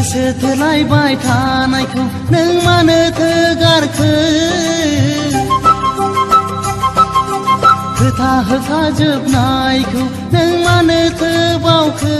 गोसो थोलायबाय थानायखौ नों मानोथो गारखो खोथा होखाजोबनायखौ नों मानोथो बावखो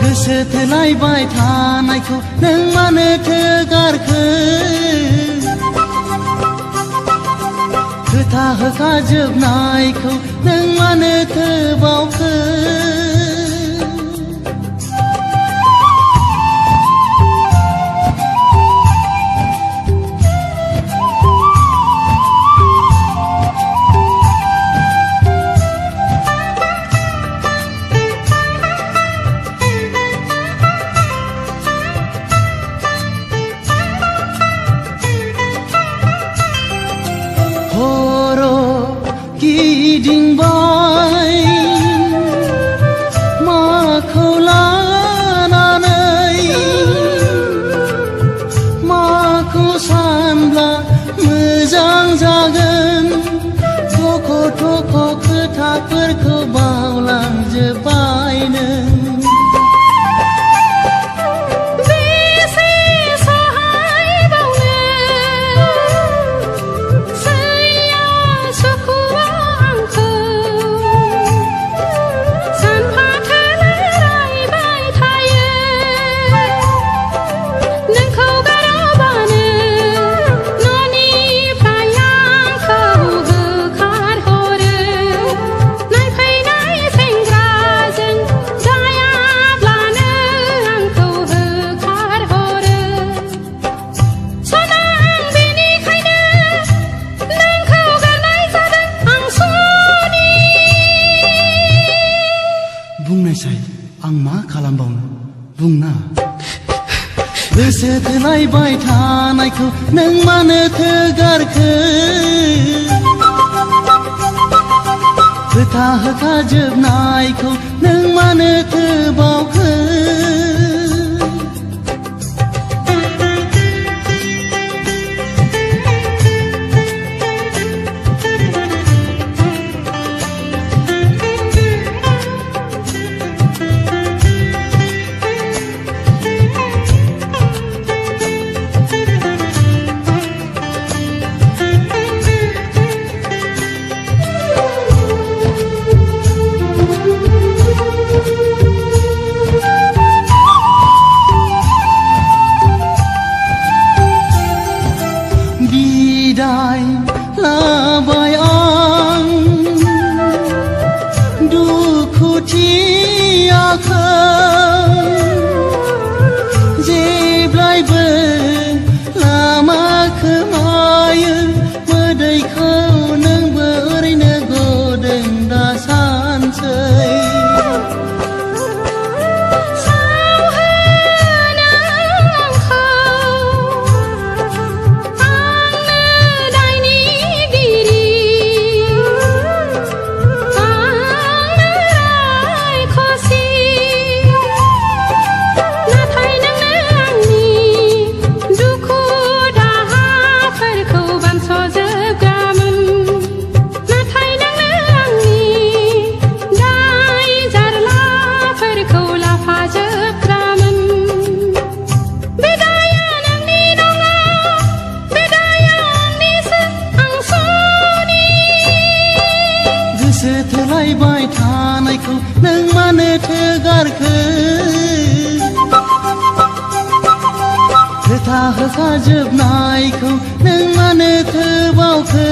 गोसो थोलायबाय थानायखौ नों मानोथो गारखो खोथा होखाजोबनायखौ नों मानोथो बावखो गिदिंबाय माखौ लानानै माखौ सानब्ला मोजां जागोन थख' थख' खोथाफोरखौ बावलांजोब्बाय नों बुंनायसाय आं मा खालामबावनो बुंना गोसो थोलायबाय थानायखौ नों मानोथो गारखो खोथा होखाजोबनायखौ नों मानोथो बावखो बिदाय लाबाय आं दुखुथियाखौ जेब्लायबो लामा खोमायो मोदैखौ नोंबो ओरैनो गदों दा सानसै गोसो थोलायबाय थानायखौ नों मानोथो गारखो खोथा होखाजोबनायखौ नों मानोथो बावखो